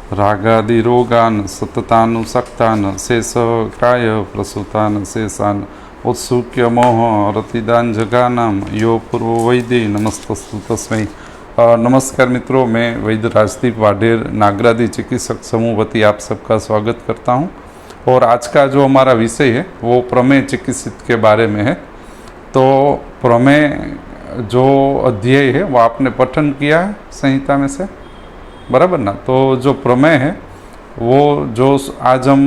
रागादि रोगान सततानुसक्तान शेषकाय प्रसूतान शेषान उत्सुक्य मोह रतिदान जगानाम यो पूर्व वैद्य नमस्तस्तु तस्मै। नमस्कार मित्रों, मैं वैद्य राजदीप वाडेर नागरादी चिकित्सक समूह वती आप सबका स्वागत करता हूं। और आज का जो हमारा विषय है वो प्रमेय चिकित्सित के बारे में है। तो प्रमेय जो अध्याय है वो आपने पठन किया है संहिता में से, बराबर ना। तो जो प्रमेय है वो जो आज हम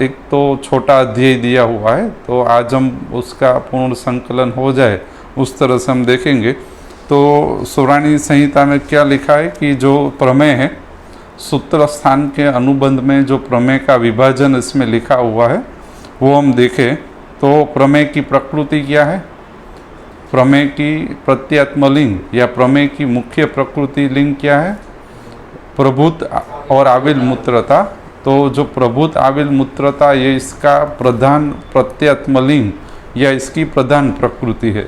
एक तो छोटा अध्याय दिया हुआ है, तो आज हम उसका पूर्ण संकलन हो जाए उस तरह से हम देखेंगे। तो सुरानी संहिता में क्या लिखा है कि जो प्रमेय है, सूत्र स्थान के अनुबंध में जो प्रमेय का विभाजन इसमें लिखा हुआ है वो हम देखें। तो प्रमेय की प्रकृति क्या है, प्रमेय की प्रत्यात्म लिंग या प्रमेय की मुख्य प्रकृति लिंग क्या है, प्रभुत और आविल मूत्रता। तो जो प्रभुत आविल मूत्रता ये इसका प्रधान प्रत्यात्म लिंग या इसकी प्रधान प्रकृति है।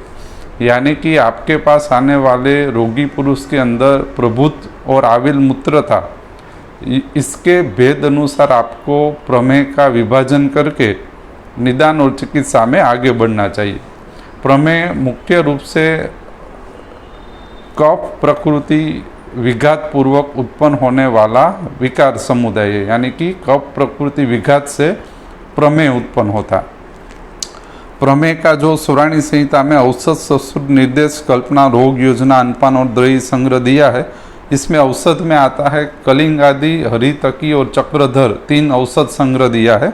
यानी कि आपके पास आने वाले रोगी पुरुष के अंदर प्रभुत और आविल मूत्रता, इसके भेद अनुसार आपको प्रमेय का विभाजन करके निदान और चिकित्सा में आगे बढ़ना चाहिए। प्रमेय मुख्य रूप से कफ प्रकृति विघात पूर्वक उत्पन्न होने वाला विकार समुदाय है। यानी कि कफ प्रकृति विघात से प्रमेय उत्पन्न होता है। प्रमेय का जो सुरानी संहिता में औषध ससुर निर्देश कल्पना रोग योजना अनपान और द्रव्य संग्रह दिया है, इसमें औषध में आता है कलिंग आदि, हरितकी और चक्रधर, 3 औषध संग्रह दिया है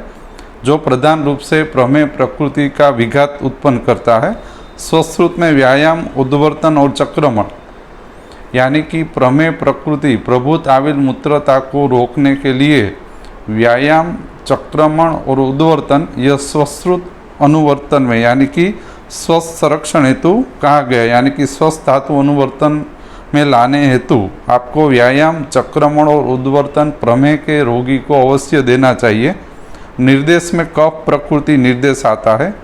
जो प्रधान रूप से प्रमेय प्रकृति का विघात उत्पन्न करता है। स्वश्रुत में व्यायाम, उद्वर्तन और चक्रमण, यानी कि प्रमेय प्रकृति प्रभुत आविल मूत्रता को रोकने के लिए व्यायाम, चक्रमण और उद्वर्तन यह स्वश्रुत अनुवर्तन में, यानी कि स्वस्थ संरक्षण हेतु कहा गया। यानी कि स्वस्थ धातु अनुवर्तन में लाने हेतु आपको व्यायाम, चक्रमण और उद्वर्तन प्रमेय के रोगी को अवश्य देना चाहिए। निर्देश में कफ प्रकृति निर्देश आता है।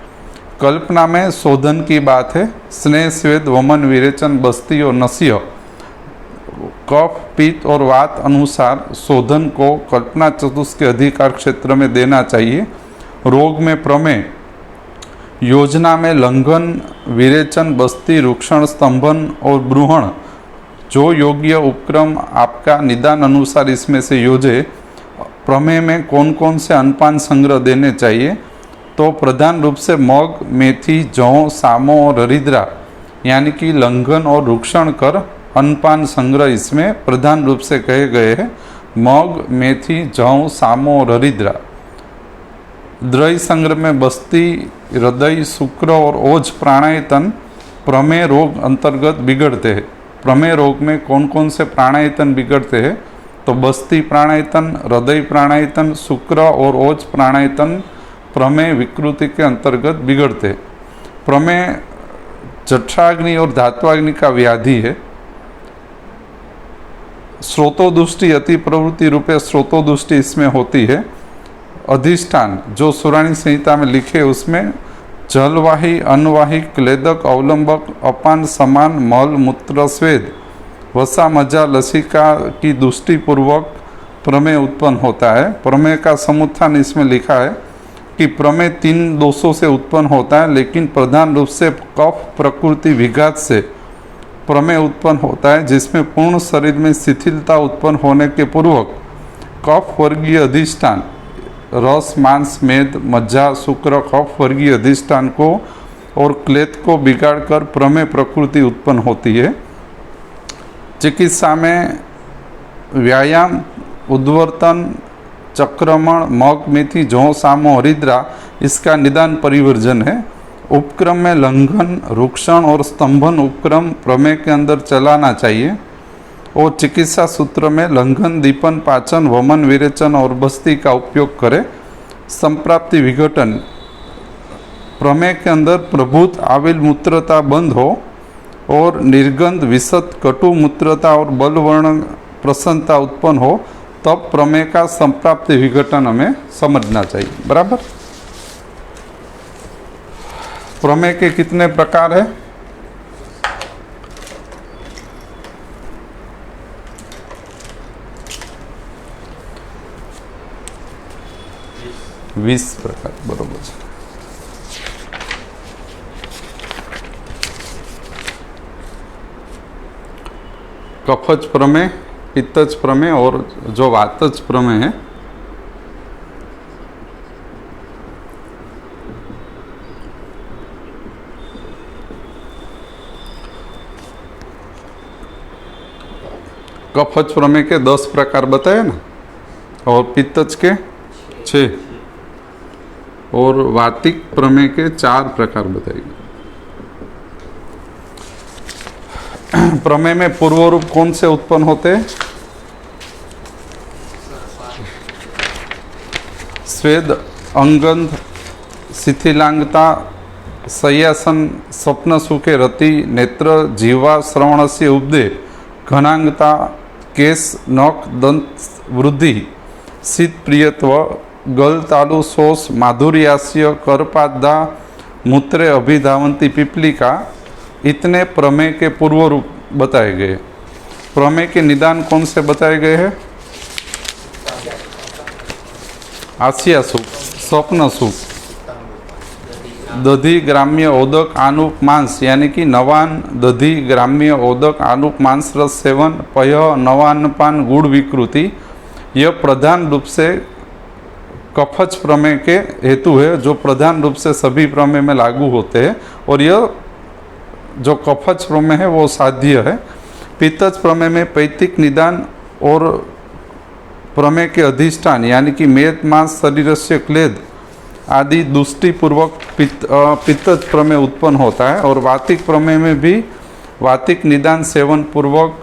कल्पना में शोधन की बात है। स्नेह, स्वेद, वमन, विरेचन, बस्ती और नस्य, कफ, पित्त और वात अनुसार शोधन को कल्पना चतुष्क के अधिकार क्षेत्र में देना चाहिए। रोग में प्रमेय योजना में लंघन, विरेचन, बस्ती, रुक्षण, स्तंभन और ब्रूहण, जो योग्य उपक्रम आपका निदान अनुसार इसमें से योजे। प्रमेय में कौन कौन से अनपान संग्रह देने चाहिए, तो प्रधान रूप से मग, मेथी, जौ, सामो और हरिद्रा, यानी कि लंघन और रुक्षण कर अनपान संग्रह इसमें प्रधान रूप से कहे गए हैं। मग, मेथी, जौ, सामो और हरिद्रा। द्रव्य संग्रह में बस्ती, हृदय, शुक्र और ओज प्राणायतन प्रमेय रोग अंतर्गत बिगड़ते हैं। प्रमेय रोग में कौन कौन से प्राणायतन बिगड़ते हैं, तो बस्ती प्राणायतन, हृदय प्राणायतन, शुक्र और ओज प्राणायतन प्रमेय विकृति के अंतर्गत बिगड़ते हैं। प्रमेय जठराग्नि और धात्वाग्नि का व्याधि है। स्रोतोदुष्टि अति प्रवृत्ति रूपे स्रोतोदुष्टि इसमें होती है। अधिष्ठान जो सुरानी संहिता में लिखे उसमें जलवाही, अनवाही, क्लेदक, अवलंबक, अपान, समान, मल, मूत्र, स्वेद, वसा, मज्जा, लसिका की दुष्टि पूर्वक प्रमेय उत्पन्न होता है। प्रमेय का समुत्थान इसमें लिखा है कि प्रमेय 3 दोषों से उत्पन्न होता है, लेकिन प्रधान रूप से कफ प्रकृति विघात से प्रमेय उत्पन्न होता है, जिसमें पूर्ण शरीर में शिथिलता उत्पन्न होने के पूर्वक कफ वर्गीय अधिष्ठान रस, मांस, मेद, मज्जा, शुक्र, कफ वर्गीय अधिष्ठान को और क्लेद को बिगाड़कर प्रमेय प्रकृति उत्पन्न होती है। चिकित्सा में व्यायाम, उद्वर्तन, चक्रमण, मग, मेथी, जौ, सामो, हरिद्रा इसका निदान परिवर्जन है। उपक्रम में लंघन, रुक्षण और स्तंभन उपक्रम प्रमेय के अंदर चलाना चाहिए। और चिकित्सा सूत्र में लंघन, दीपन, पाचन, वमन, विरेचन और बस्ती का उपयोग करें। संप्राप्ति विघटन प्रमेय के अंदर प्रभुत आविल मूत्रता बंद हो और निर्गंध, विशद, कटु मूत्रता और बलवर्ण प्रसन्नता उत्पन्न हो, तब प्रमेय का संप्राप्ति विघटन हमें समझना चाहिए। बराबर। प्रमेय के कितने प्रकार है? 20 प्रकार बरोबर है। कफज प्रमेय, पित्तज प्रमेय और जो वातज प्रमेय है कफज प्रमेय के 10 प्रकार बताए ना, और पित्तज के 6 और वातिक प्रमेय के 4 प्रकार बताएंगे। प्रमेय में पूर्व रूप कौन से उत्पन्न होते हैं? स्वेद, अंगंध, शिथिलांगता, शय्यासन, स्वप्न सुखे रति, नेत्र, जीवा, श्रवणस्य उपदे, घनांगता, केश, नख, दंत वृद्धि, शीत प्रियत्व, गल तालु, शोष, माधुर्यास्य, करपादा, मूत्रे अभिधावंती पिपलिका, इतने प्रमेय के पूर्व रूप बताए गए। प्रमेय के निदान कौन से बताए गए हैं? आसिया सुख, स्वप्न सुख, दधि, ग्राम्य, ओदक, आनुप, मांस यानी कि नवान, दधि, ग्राम्य, ओदक, आनुप, मांस रस सेवन, पय, नवान्नपान, गुड़ विकृति, यह प्रधान रूप से कफज प्रमेय के हेतु है, जो प्रधान रूप से सभी प्रमेय में लागू होते हैं, और यह जो कफज प्रमेय है वो साध्य है। पित्तज प्रमेय में पैतिक निदान और प्रमेय के अधिष्ठान यानी कि मेद, मांस, शरीरस्य क्लेद आदि दुष्टिपूर्वक पित्तज प्रमेय उत्पन्न होता है, और वातिक प्रमेय में भी वातिक निदान सेवन पूर्वक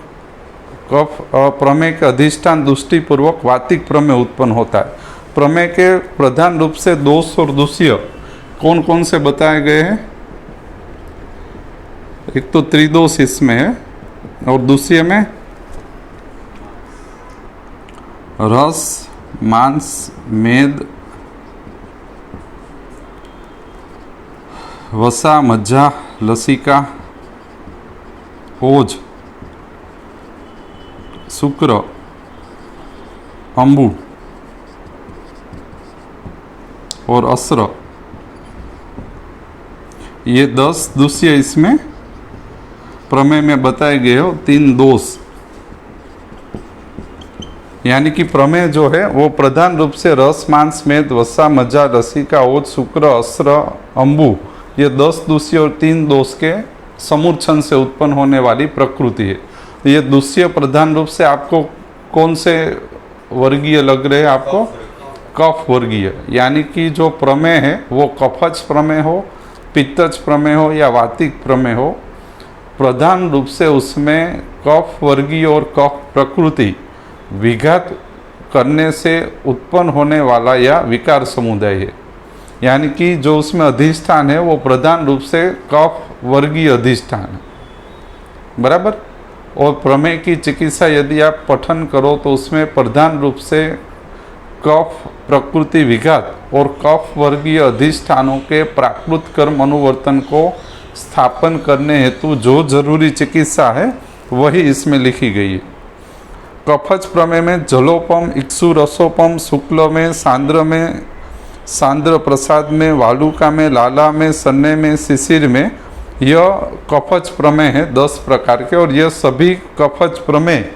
कफ प्रमेय के अधिष्ठान दुष्टिपूर्वक वातिक प्रमेय उत्पन्न होता है। प्रमेय के प्रधान रूप से दोष और दूष्य कौन कौन से बताए गए हैं? एक तो त्रिदोष इसमें है, और दूसरे में रस, मांस, मेद, वसा, मज्जा, लसिका, ओज, शुक्र, अंबु और अस्र, ये 10 दूष्य इसमें प्रमेय में बताए गए हो। 3 दोष यानी कि प्रमेय जो है वो प्रधान रूप से रस, मांस, मेद, वसा, मज्जा, लसिका, ओज, शुक्र, अस्र, अंबु, ये 10 दूष्य और 3 दोष के समूर्छन से उत्पन्न होने वाली प्रकृति है। तो ये दूष्य प्रधान रूप से आपको कौन से वर्गीय लग रहे हैं? आपको कफ वर्गीय, यानी कि जो प्रमेय है वो कफज प्रमेय हो, पित्तज प्रमेय हो या वातिक प्रमेय हो, प्रधान रूप से उसमें कफ वर्गीय और कफ प्रकृति विघात करने से उत्पन्न होने वाला या विकार समुदाय है। यानी कि जो उसमें अधिष्ठान है वो प्रधान रूप से कफ वर्गीय अधिष्ठान है, बराबर। और प्रमेय की चिकित्सा यदि आप पठन करो तो उसमें प्रधान रूप से कफ प्रकृति विघात और कफ वर्गीय अधिष्ठानों के प्राकृत कर्म अनुवर्तन को स्थापन करने हेतु जो जरूरी चिकित्सा है वही इसमें लिखी गई है। कफज प्रमेय में जलोपम, इक्षु रसोपम, शुक्ल में, सांद्र प्रसाद में, वालुका में, लाला में, सन्ने में, शिशिर में, यह कफज प्रमेय है 10 प्रकार के। और यह सभी कफज प्रमेय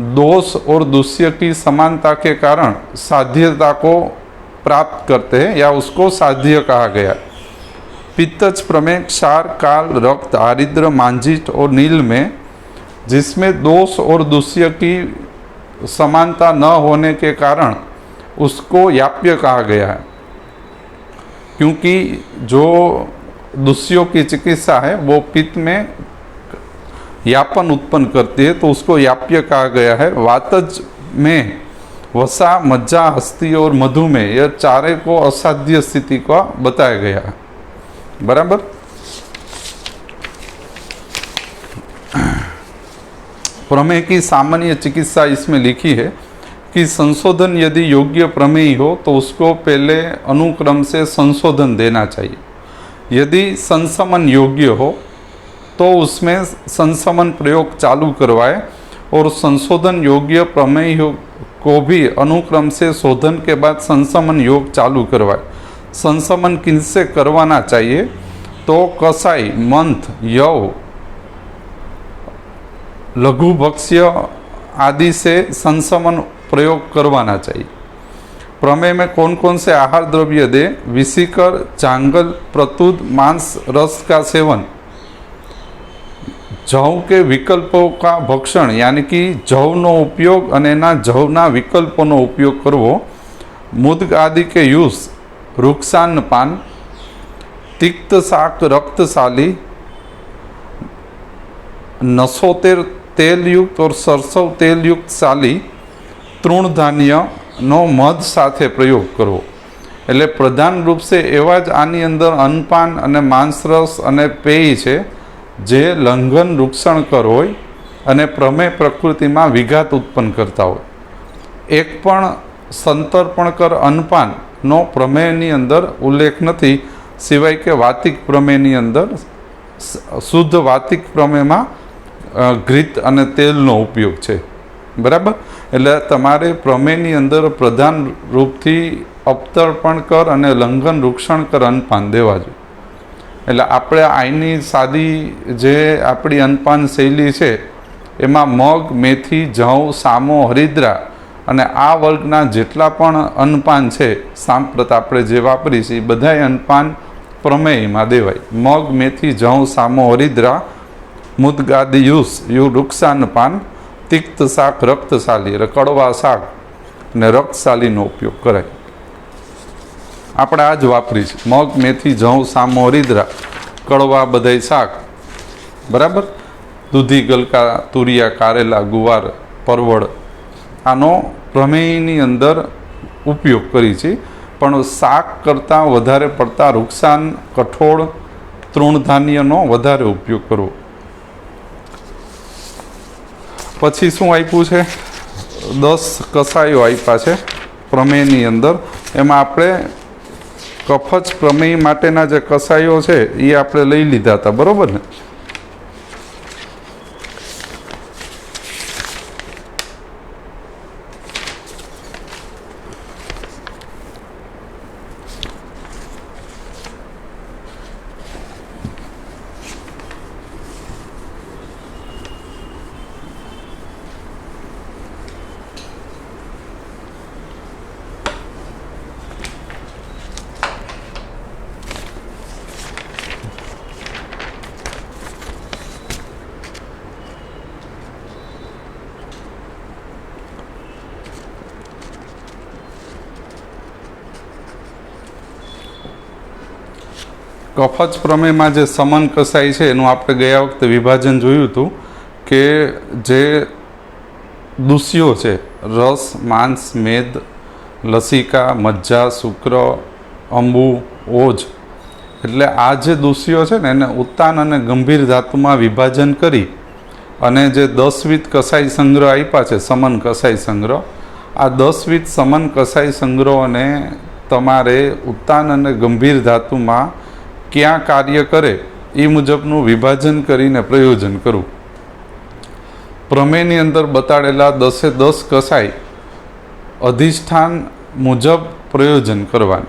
दोष और दूष्य की समानता के कारण साध्यता को प्राप्त करते हैं या उसको साध्य कहा गया। पित्तज प्रमेय क्षार, काल, रक्त, आरिद्र, मांजिट और नील में, जिसमें दोष और दूष्य की समानता न होने के कारण उसको याप्य कहा गया है, क्योंकि जो दूष्यों की चिकित्सा है वो पित्त में यापन उत्पन्न करती है, तो उसको याप्य कहा गया है। वातज में वसा, मज्जा, हस्ती और मधुमेह, यह चारे को असाध्य स्थिति का बताया गया है, बराबर। प्रमेय की सामान्य चिकित्सा इसमें लिखी है कि संशोधन यदि योग्य प्रमेय हो तो उसको पहले अनुक्रम से संशोधन देना चाहिए। यदि संशमन योग्य हो तो उसमें संशमन प्रयोग चालू करवाए, और संशोधन योग्य प्रमेय को भी अनुक्रम से शोधन के बाद संसमन योग चालू करवाए। संसमन किनसे करवाना चाहिए? तो कसाई, मंथ, यव, लघु भक्ष्य आदि से संसमन प्रयोग करवाना चाहिए। प्रमेय में कौन कौन से आहार द्रव्य दे? विसिकर, चांगल, प्रतुद, मांस, रस का सेवन, जव के विकल्पों का भक्षण यानी कि जवनो उपयोग અને એના જવના વિકલ્પોનો ઉપયોગ કરવો, મુદ્ગ આદि के यूज, रुक्षान्न पान, तिक्त शाक रक्तशाली, नसोतेर तेल युक्त और सरसों तेल युक्त साली, तृणधान्य નો મધ સાથે પ્રયોગ કરવો। એટલે પ્રધાન રૂપ સે એવા જ આની અંદર અન્નપાન અને માંસરસ અને પેય છે જે લંઘન વૃક્ષણકર હોય અને પ્રમેય પ્રકૃતિમાં વિઘાત ઉત્પન્ન કરતા હોય। એક પણ સંતર્પણકર અન્નપાનનો પ્રમેયની અંદર ઉલ્લેખ નથી, સિવાય કે વાતિક પ્રમેયની અંદર શુદ્ધ વાતિક પ્રમેયમાં ઘૃત અને તેલનો ઉપયોગ છે। બરાબર, એટલે તમારે પ્રમેયની અંદર પ્રધાન રૂપથી અપતર્પણકર અને લંઘન વૃક્ષણકર અન્નપાન દેવા જોઈએ। એટલે આપણે આઈની સાદી જે આપણી અન્નપાન શૈલી છે એમાં મગ, મેથી, જવ, સામો, હરિદ્રા અને આ વર્ગના જેટલા પણ અન્નપાન છે સાંપ્રત આપણે જે વાપરી છે એ બધાય અન્નપાન પ્રમેયમાં દેવાય। મગ, મેથી, જવ, સામો, હરિદ્રા, મુદ્ગાદી યુ વૃક્ષાન્ન પાન, तिक्त शाक रक्तशाली એટલે કડવા શાક ને રક્તશાલીનો ઉપયોગ કરાય। આપણે આ જ વાપરી છે, મગ, મેથી, જવ, સામો, હરિદ્રા, કડવા બધાય શાક। બરાબર, દૂધી, ગલકા, તુરિયા, કારેલા, ગુવાર, પરવળ આનો પ્રમેયની અંદર ઉપયોગ કરી છે। પણ શાક કરતાં વધારે પડતા વૃક્ષાન, કઠોળ, તૃણધાન્યનો વધારે ઉપયોગ કરવો। પછી શું આપ્યું છે? 10 કસાયો આપ્યા છે પ્રમેયની અંદર। એમાં આપણે કફજ પ્રમેય માટેના જે કસાયો છે એ આપણે લઈ લીધા હતા, બરાબર ને? કફજ પ્રમેયમાં જે સમન કસાઈ છે એનું આપણે ગયા વખતે વિભાજન જોયું હતું કે જે દૂષિયો છે, રસ, માંસ, મેદ, લસિકા, મજ્જા, શુક્ર, અંબુ, ઓજ, એટલે આ જે દૂષિયો છે ને એને ઉત્તાન અને ગંભીર ધાતુમાં વિભાજન કરી અને જે 10 વિધ કસાઈ સંગ્રહ આપ્યા છે, સમન કસાઈ સંગ્રહ, આ 10 વિધ સમન કસાઈ સંગ્રહોને તમારે ઉત્તાન અને ગંભીર ધાતુમાં ક્યાં કાર્ય કરે એ મુજબનું વિભાજન કરીને પ્રયોજન કરવું। પ્રમેયની અંદર બતાડેલા 10 કસાઈ અધિષ્ઠાન મુજબ પ્રયોજન કરવાનું।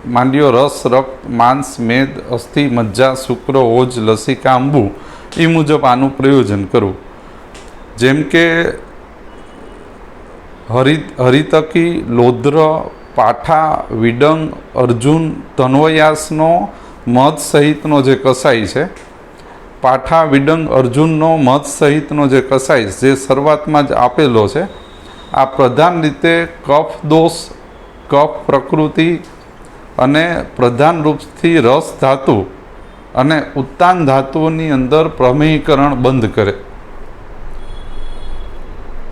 માંડ્યો રસ, રક્ત, માંસ, મેદ, અસ્થિ, મજ્જા, શુક્ર, ઓજ, લસિકા, અંબુ એ મુજબ આનું પ્રયોજન કરવું। જેમ કે હરિતકી, લોદ્ર, પાઠા, વિડંગ, અર્જુન, ધન્વયાસનો મધ સહિતનો જે કસાઈ છે, પાઠા, વિડંગ, અર્જુનનો મધ સહિતનો જે કસાઈ જે શરૂઆતમાં જ આપેલો છે, આ પ્રધાન રીતે કફ દોષ, કફ પ્રકૃતિ અને પ્રધાન રૂપથી રસ ધાતુ અને ઉત્તાન ધાતુઓની અંદર પ્રમેયીકરણ બંધ કરે।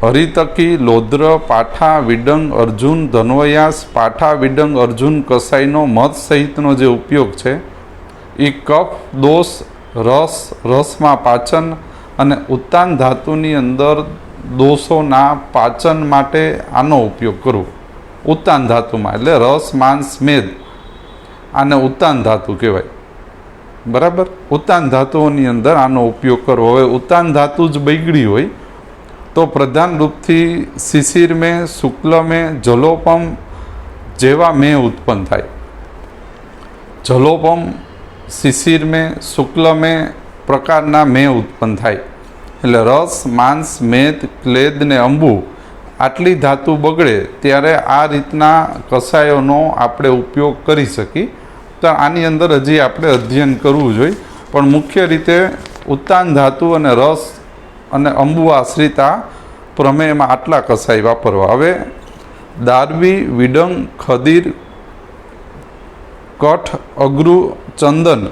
હરિતકી, લોદ્ર, પાઠા, વિડંગ, અર્જુન, ધન્વયાસ, પાઠા, વિડંગ, અર્જુન કસાઈનો મધ સહિતનો જે ઉપયોગ છે એ કફ દોષ, રસ, રસમાં પાચન અને ઉત્તાન ધાતુની અંદર દોષોના પાચન માટે આનો ઉપયોગ કરવો। ઉત્તાન ધાતુમાં એટલે રસ, માંસ, મેદ આને ઉત્તાન ધાતુ કહેવાય। બરાબર, ઉત્તાન ધાતુઓની અંદર આનો ઉપયોગ કરવો। હવે ઉત્તાન ધાતુ જ બગડી હોય तो प्रधान रूप थी शिशिर में, शुक्ल में, जलोपम जेवा में उत्पन्न थाय। जलोपम शिशिर में, शुक्ल में प्रकारना में उत्पन्न थाय। એટલે રસ, માંસ, મેદ, ક્લેદ ને અંબુ આટલી ધાતુ બગડે ત્યારે આ રીતના કષાયોનો આપણે ઉપયોગ કરી શકીએ. તો આની અંદર હજી આપણે અધ્યયન કરવું જોઈએ, પણ મુખ્ય રીતે ઉત્તાન ધાતુ અને રસ અને અંબુ આશ્રિત આ પ્રમેયમાં આટલા કષાય વાપરવા. હવે દારવી, વિડંગ, ખદીર, કઠ, અગરુ, ચંદન,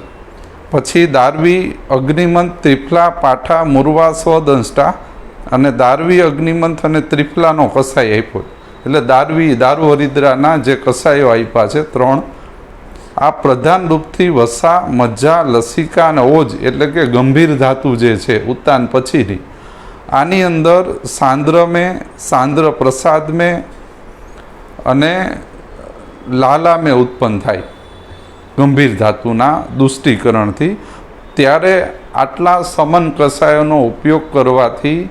પછી દારવી, અગ્નિમંત, ત્રિફલા, પાઠા, મુરવા, સ્વદંષ્ટા અને દારવી, અગ્નિમંત અને ત્રિફલાનો કષાય આપ્યો. એટલે દારવી, દારૂ હરિદ્રાના જે કષાયો આપ્યા છે 3, આ પ્રધાન રૂપથી વસા, મજ્જા, લસિકા અને ઓજ એટલે કે ગંભીર ધાતુ જે છે ઉત્તાન પછીની, આની અંદર સાંદ્ર મેં, સાંદ્ર પ્રસાદ મેં અને લાલા મેં ઉત્પન્ન થાય ગંભીર ધાતુના દુષ્ટીકરણથી. ત્યારે આટલા સમન કષાયોનો ઉપયોગ કરવાથી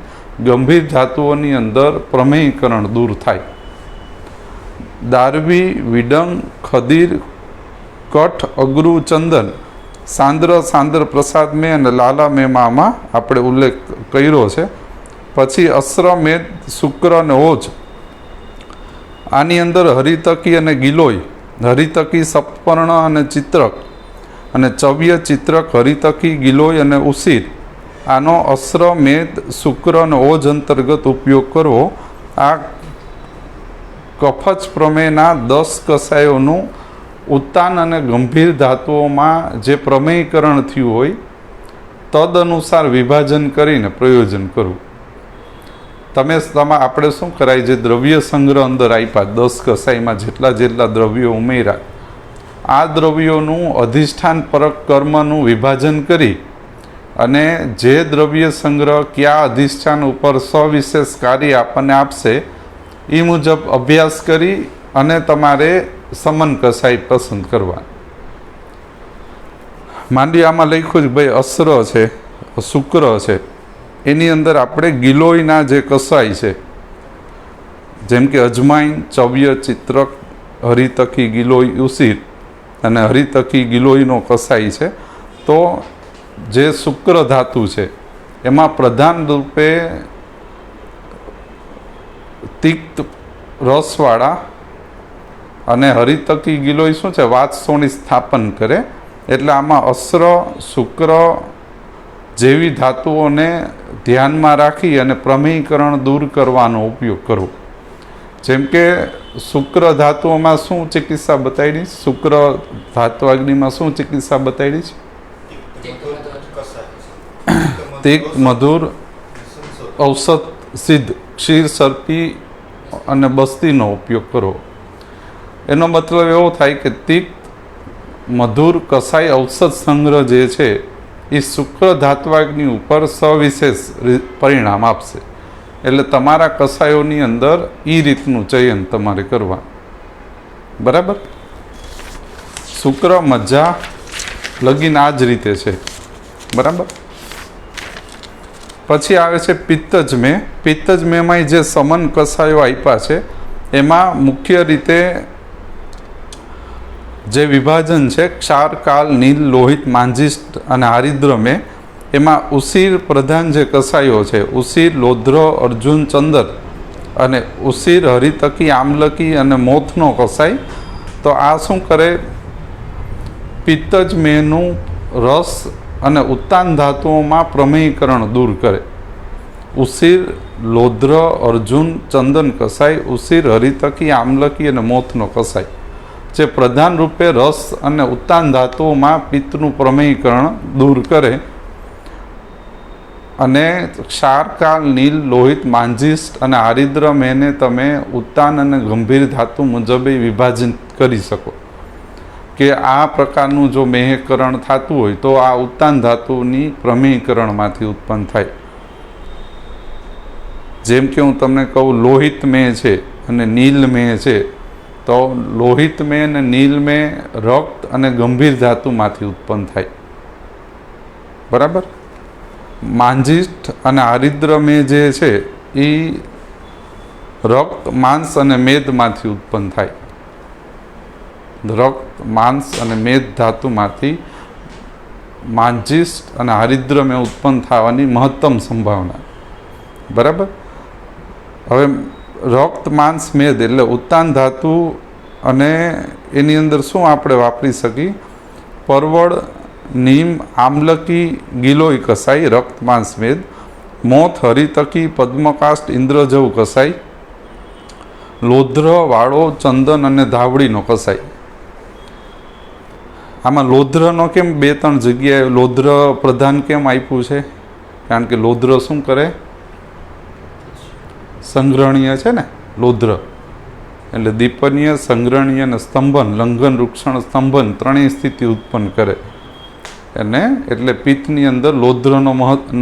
ગંભીર ધાતુઓની અંદર પ્રમેયીકરણ દૂર થાય. દારવી, વિડંગ, ખદીર, કઠ, અગરુ, ચંદન, સાંદ્ર પ્રસાદ મેં અને લાલા મેમાં આમાં આપણે ઉલ્લેખ કર્યો છે. પછી અસ્ત્ર, મેદ, શુક્ર અને ઓજ, આની અંદર હરિતકી અને ગિલોય, હરિતકી, સપ્તપર્ણ અને ચિત્રક અને ચવ્ય, ચિત્રક, હરિતકી, ગિલોય અને ઉસીર, આનો અસ્ત્ર, મેદ, શુક્ર અને ઓજ અંતર્ગત ઉપયોગ કરવો. આ કફચ પ્રમેયના 10 કષાયોનું ઉત્તાન અને ગંભીર ધાતુઓમાં જે પ્રમેયીકરણ થયું હોય તદ અનુસાર વિભાજન કરીને પ્રયોજન કરવું. આપણે શું કરાય, જે દ્રવ્ય સંગ્રહ અંદર આપ્યા 10 કષાયમાં જેટલા દ્રવ્યો ઉમેર્યા, આ દ્રવ્યોનું અધિષ્ઠાન પરક કર્મનું વિભાજન કરી અને જે દ્રવ્ય સંગ્રહ કયા અધિષ્ઠાન ઉપર સવિશેષ કાર્ય આપણને આપશે એ મુજબ અભ્યાસ કરી અને તમારે સમન કષાય પસંદ કરવા. માંડી આમાં લખ્યું છે ભાઈ અસ્ત્ર છે, શુક્ર છે, એની અંદર આપણે ગિલોયના જે કષાય છે જેમ કે અજમાઈન, ચવ્ય, ચિત્રક, હરિતકી, ગિલોય, ઉસીર અને હરિતકી ગિલોયનો કષાય છે. તો જે શુક્ર ધાતુ છે એમાં પ્રધાન રૂપે તિક્ત રસવાળા અને હરિતકી ગિલોય શું છે, વાતસોની સ્થાપન કરે. એટલે આમાં અસ્ત્ર, શુક્ર જેવી ધાતુઓને ધ્યાનમાં રાખી અને પ્રમેયીકરણ દૂર કરવાનો ઉપયોગ કરવો. જેમ કે શુક્ર ધાતુઓમાં શું ચિકિત્સા બતાવી? શુક્ર ધાત્વાગ્નિમાં શું ચિકિત્સા બતાવી છે? તિક, મધુર, ઔષધ સિદ્ધ, ક્ષીર, સર્પી અને બસ્તીનો ઉપયોગ કરવો. એનો મતલબ એવો થાય કે તિક, મધુર, કસાઈ, ઔષધ સંગ્રહ જે છે એ શુક્ર ધાત્વાગ્નિ ઉપર સવિશેષ પરિણામ આપશે. એટલે તમારા કસાયોની અંદર એ રીતનું ચયન તમારે કરવા. બરાબર? શુક્ર મજ્જા લગીન આ જ રીતે છે. બરાબર? પછી આવે છે પિત્તજમે. પિત્તજમેમાં જે સમન કસાયો આપ્યા છે એમાં મુખ્ય રીતે જે વિભાજન છે ક્ષાર, કાલ, નીલ, લોહિત, માંજિષ્ટ અને આરિદ્રમે, એમાં ઉસીર પ્રધાન જે કસાયો છે, ઉસીર, લોધ્ર, અર્જુન, ચંદર અને ઉસીર, હરિતકી, આમલકી અને મોથનો કસાય. તો આ શું કરે? પિત્તજમેનું રસ અને ઉત્તાન ધાતુઓમાં પ્રમેયીકરણ દૂર કરે. ઉસીર, લોધ્ર, અર્જુન, ચંદન કસાય, ઉસીર, હરિતકી, આમલકી અને મોથનો કસાય જે પ્રધાન રૂપે રસ અને ઉત્તાન ધાતુઓમાં પિત્તનું પ્રમેયીકરણ દૂર કરે. અને ક્ષાર, કાલ, નીલ, લોહિત, માંજિષ્ટ અને આરિદ્રમ એને તમે ઉત્તાન અને ગંભીર ધાતુ મુજબ વિભાજન કરી શકો કે આ પ્રકારનું જો મેહકરણ થતું હોય તો આ ઉત્તાન ધાતુની પ્રમેયીકરણમાંથી ઉત્પન્ન થાય. જેમ કે હું તમને કહું લોહિત મેં છે અને નીલ મેં છે, તો લોહિત મેં અને નીલ મેં રક્ત અને ગંભીર ધાતુમાંથી ઉત્પન્ન થાય. બરાબર? માંજિષ્ટ અને આરિદ્ર મેં જે છે એ રક્ત, માંસ અને મેદમાંથી ઉત્પન્ન થાય. રક્ત, માંસ અને મેદ ધાતુમાંથી માંજીષ્ટ અને હારિદ્રમે ઉત્પન્ન થવાની મહત્તમ સંભાવના. બરાબર. હવે રક્ત, માંસ, મેદ એટલે ઉત્તાન ધાતુ, અને એની અંદર શું આપણે વાપરી શકીએ? પરવળ, નીમ, આમલકી, ગિલોય કસાઈ, રક્ત, માંસ, મેદ, મોથ, હરિતકી, પદ્મકાષ્ઠ, ઇન્દ્રજવ કસાઈ, લોધ્ર, વાળો, ચંદન અને ધાવડીનો કસાઈ. આમાં લોધ્રનો કેમ 2-3 જગ્યાએ લોધ્ર પ્રધાન કેમ આપ્યું છે? કારણ કે લોધ્ર શું કરે? સંગ્રહણીય છે ને. લોધ્ર એટલે દીપનીય, સંગ્રહણીય અને સ્તંભન, લંઘન, વૃક્ષણ, સ્તંભન ત્રણેય સ્થિતિ ઉત્પન્ન કરે. અને એટલે પિત્તની અંદર લોધ્રનો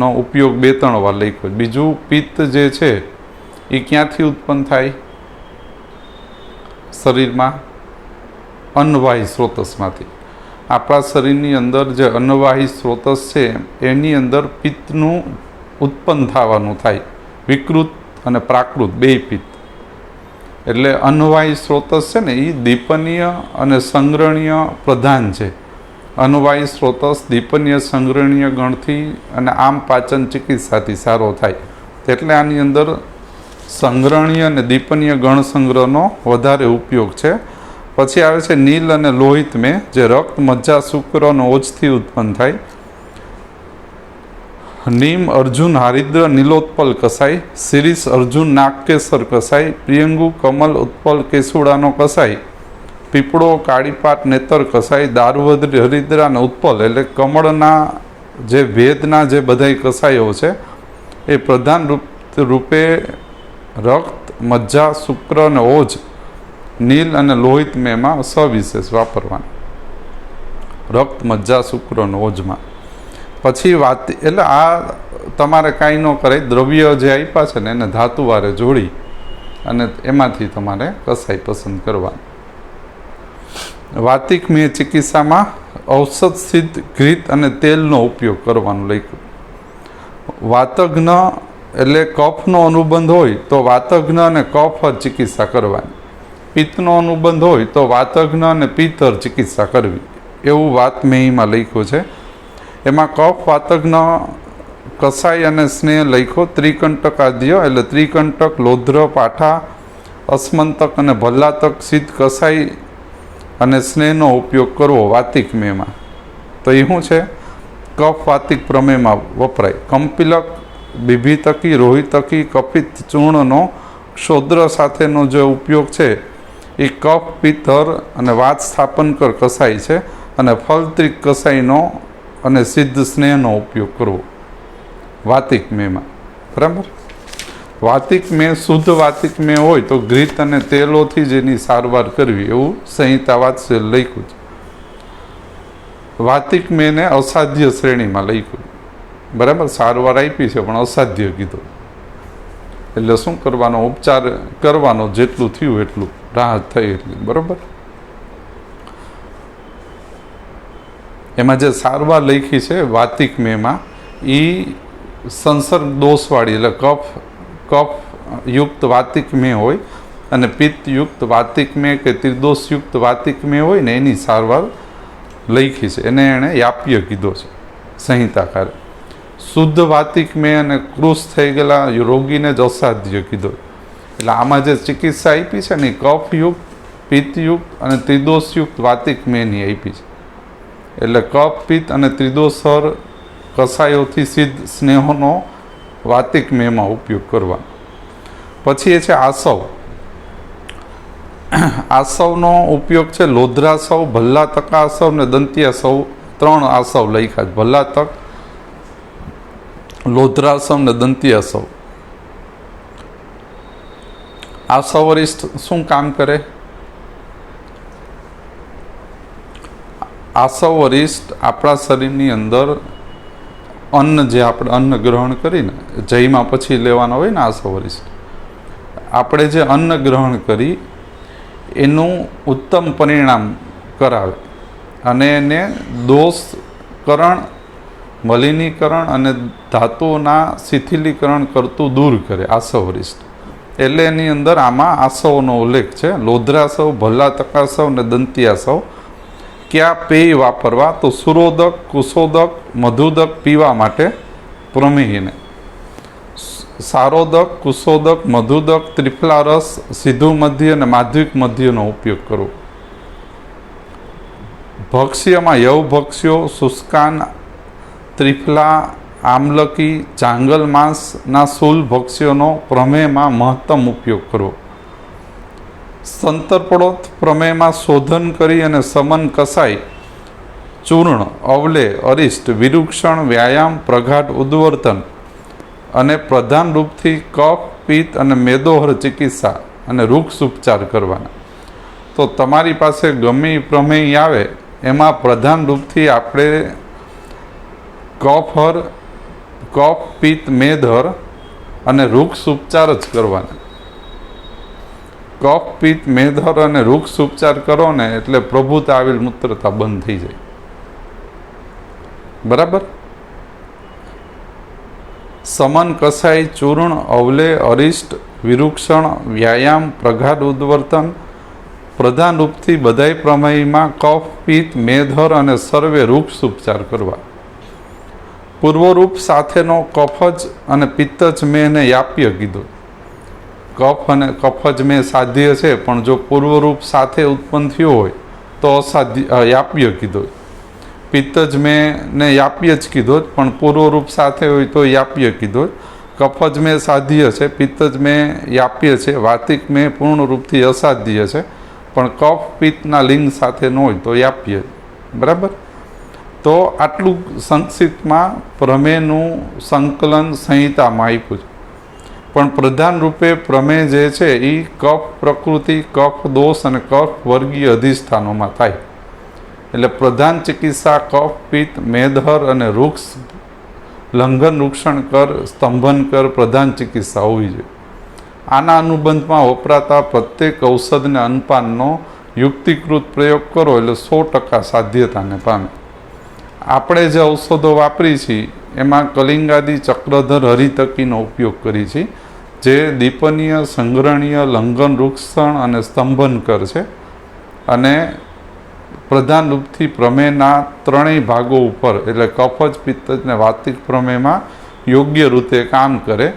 નો ઉપયોગ 2-3 વાર લખ્યો. બીજું, પિત્ત જે છે એ ક્યાંથી ઉત્પન્ન થાય? શરીરમાં અન્નવાહી સ્રોતસમાંથી. આપણા શરીરની અંદર જે અન્નવાહી સ્રોતસ છે એની અંદર પિત્તનું ઉત્પન્ન થવાનું થાય. વિકૃત અને પ્રાકૃત 2 પિત્ત. એટલે અન્નવાહી સ્રોતસ છે ને એ દીપનીય અને સંગ્રહણીય પ્રધાન છે. અન્નવાહી સ્રોતસ દીપનીય, સંગ્રહણીય ગણથી અને આમ પાચન ચિકિત્સાથી સારો થાય. એટલે આની અંદર સંગ્રહણીય અને દીપનીય ગણ સંગ્રહનો વધારે ઉપયોગ છે. પછી આવે છે નીલ અને લોહિતમે, જે રક્ત, મજ્જા, શુક્ર અને ઓજથી ઉત્પન્ન થાય. નીમ, અર્જુન, હારિદ્ર, નીલોત્પલ કસાઈ, શિરીષ, અર્જુન, નાગકેસર કસાઈ, પ્રિયંગુ, કમલ, ઉત્પલ, કેસુડાનો કસાઈ, પીપળો, કાળીપાટ, નેતર કસાઈ, દારૂવદ, હરિદ્રા અને ઉત્પલ એટલે કમળના જે ભેદના જે બધા કસાયો છે એ પ્રધાન રૂપે રક્ત, મજ્જા, શુક્ર અને ઓજ, નીલ અને લોહિત મેમાં સવિશેષ વાપરવાના. રક્ત, મજ્જા, શુક્ર અને ઓજમાં. પછી વાત એટલે આ તમારે કાંઈ ન કરે, દ્રવ્ય જે આપ્યા છે ને એને ધાતુવારે જોડી અને એમાંથી તમારે કસાઈ પસંદ કરવાની. વાતિક મેં ચિકિત્સામાં ઔષધ સિદ્ધ ઘૃત અને તેલનો ઉપયોગ કરવાનું લખ્યું. વાતજ્ઞ એટલે કફનો અનુબંધ હોય તો વાતજ્ઞ અને કફ ચિકિત્સા કરવાની. પિત્તનો અનુબંધ હોય તો વાતજ્ઞ અને પિત્તર ચિકિત્સા કરવી, એવું વાતમેયમાં લખ્યું છે. એમાં કફ, વાતજ્ઞ, કસાઈ અને સ્નેહ લખ્યો. ત્રિકંટકાદ્ય એટલે ત્રિકંટક, લોધ્ર, પાઠા, અસ્મંતક અને ભલ્લાતક સિદ્ધ કસાઈ અને સ્નેહનો ઉપયોગ કરવો વાતિક મેમાં. તો એ શું છે? કફ વાતિક પ્રમેયમાં વપરાય. કંપિલક, બીભીતકી, રોહિતકી, કપિત ચૂર્ણનો ક્ષોદ્ર સાથેનો જે ઉપયોગ છે એ કફ, પિત્તર અને વાત સ્થાપનકર કસાઈ છે. અને ફલત્રિક કસાઈનો અને સિદ્ધ સ્નેહનો ઉપયોગ કરવો વાતિક મેમાં. બરાબર. વાતિક મેં, શુદ્ધ વાતિક મેં હોય તો ઘૃત અને તેલોથી જ એની સારવાર કરવી, એવું સંહિતા વાત્સલ્ય લખ્યું છે. વાતિક મેને અસાધ્ય શ્રેણીમાં લખ્યું. બરાબર. સારવાર આપી છે પણ અસાધ્ય કીધું. એટલે શું કરવાનો? ઉપચાર કરવાનો, જેટલું થયું એટલું, રાહત થઈ એટલી. બરાબર. એમાં જે સારવાર લખી છે વાતિક મેમાં એ સંસર્ગ દોષવાળી એટલે કફ યુક્ત વાતિક મેં હોય અને પિત્તયુક્ત વાતિક મેં કે ત્રિદોષયુક્ત વાતિક મેં હોય ને એની સારવાર લખી છે. એને એણે યાપ્ય કીધો છે સંહિતાકારે. શુદ્ધ વાતિક મેં અને કૃશ થઈ ગયેલા રોગીને જ અસાધ્ય કીધો. એટલે આમાં જે ચિકિત્સા આપી છે ને કફયુક્ત, પિત્તયુક્ત અને ત્રિદોષયુક્ત વાતિક મેંની આપી છે. એટલે કફ, પિત્ત અને ત્રિદોષર કસાયોથી સિદ્ધ સ્નેહોનો વાતિક મેમાં ઉપયોગ કરવાનો. પછી એ છે આસવ. આસવનો ઉપયોગ છે લોધ્રાસવ, ભલ્લાતકાસવ ને દંત્યાસવ. 3 આસવ લખ્યા છે. ભલ્લાતક, લોધ્રાસવ ને દંત્યાસવ. આસવ વરિષ્ઠ શું કામ કરે? આસવ વરિષ્ઠ આપણા શરીરની અંદર અન્ન જે આપણે અન્ન ગ્રહણ કરીને જયમાં પછી લેવાનો હોય ને આસવ વરિષ્ઠ, આપણે જે અન્ન ગ્રહણ કરી એનું ઉત્તમ પરિણામ કરાવે અને એને દોષકરણ મલિનીકરણ અને ધાતુઓના શિથિલીકરણ કરતું દૂર કરે આસવરિષ્ઠ. એટલે એની અંદર આમાં આસવનો ઉલ્લેખ છે. લોધ્રાસવ, ભલા તકાસવ અને દંતિયાસવ. કયા પેય વાપરવા? તો સુરોદક, કુશોદક, મધુદક પીવા માટે પ્રમેયને, સારોદક, કુશોદક, મધુદક, ત્રિફલા રસ, સિધુ મધ્ય અને માધ્વિક મધ્યનો ઉપયોગ કરવો. ભક્ષ્યમાં યવભક્ષ્યો, શુષ્કાન, ત્રિફલા, આમલકી, ચાંગલ માંસના શૂલ ભક્ષ્યોનો પ્રમેયમાં મહત્તમ ઉપયોગ કરવો. સંતર્પણોત પ્રમેયમાં શોધન કરી અને સમન કસાય, ચૂર્ણ, અવલે, અરિષ્ટ, વિરૂક્ષણ, વ્યાયામ, પ્રઘાટ, ઉદ્વર્તન અને પ્રધાન રૂપથી કફ, પિત્ત અને મેદોહર ચિકિત્સા અને વૃક્ષ ઉપચાર કરવાના. તો તમારી પાસે ગમે પ્રમેય આવે એમાં પ્રધાન રૂપથી આપણે કફ, પિત્ત, મેદહર અને વૃક્ષ ઉપચાર જ કરવાના. કફ, પિત્ત, મેદહર અને વૃક્ષ ઉપચાર કરો ને એટલે પ્રભુતા આવેલ મૂત્રતા બંધ થઈ જાય. બરાબર. સમન કસાય, ચૂર્ણ, અવલે, અરિષ્ટ, વિરૂક્ષણ, વ્યાયામ, પ્રઘાટ, ઉદ્વર્તન પ્રધાન રૂપથી બધાય પ્રમેયમાં કફ, પિત્ત, મેદહર અને સર્વે વૃક્ષ ઉપચાર કરવા. પૂર્વરૂપ સાથેનો કફજ અને પિત્તજ મેં એને યાપ્ય કીધો. કફ અને કફજ મેં સાધ્ય છે, પણ જો પૂર્વરૂપ સાથે ઉત્પન્ન થયો હોય તો અસાધ્ય યાપ્ય કીધો. પિત્તજ મેં ને યાપ્ય જ કીધો, પણ પૂર્વરૂપ સાથે હોય તો યાપ્ય કીધો. કફજ મેં સાધ્ય છે, પિત્તજ મેં યાપ્ય છે, વાતિક મેં પૂર્ણ રૂપથી અસાધ્ય છે, પણ કફ પિત્તના લિંગ સાથે ન હોય તો યાપ્ય. બરાબર. તો આટલું સંક્ષિપ્તમાં પ્રમેયનું સંકલન સંહિતામાં આપ્યું છે. પણ પ્રધાન રૂપે પ્રમેય જે છે એ કફ પ્રકૃતિ, કફ દોષ અને કફ વર્ગીય અધિષ્ઠાનોમાં થાય. એટલે પ્રધાન ચિકિત્સા કફ, પિત્ત, મેદહર અને વૃક્ષ લંઘન, વૃક્ષણ કર, સ્તંભન કર પ્રધાન ચિકિત્સા હોવી જોઈએ. આના અનુબંધમાં વપરાતા પ્રત્યેક ઔષધને અન્નપાનનો યુક્તિકૃત પ્રયોગ કરો એટલે 100% સાધ્યતાને પામે. આપણે જે ઔષધો વાપરી છીએ એમાં કલિંગાદી, ચક્રધર, હરિતકીનો ઉપયોગ કરી છીએ, જે દીપનીય, સંગ્રહણીય, લંઘન, વૃક્ષણ અને સ્તંભનકર છે. અને પ્રધાન રૂપથી પ્રમેયના ત્રણેય ભાગો ઉપર એટલે કફજ, પિત્તજ અને વાતિક પ્રમેયમાં યોગ્ય રીતે કામ કરે.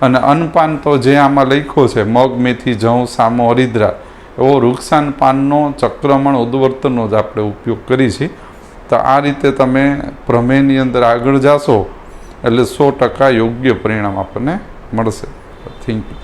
અને અન્નપાન તો જે આમાં લખ્યો છે મગ, મેથી, જવ, સામો, હરિદ્રા એવો વૃક્ષાન પાનનો, ચક્રમણ, ઉદ્વર્તનનો જ આપણે ઉપયોગ કરી છીએ. તો આ રીતે તમે પ્રમેયની અંદર આગળ જાશો એટલે 100% યોગ્ય પરિણામ આપણને મળશે. Thank you.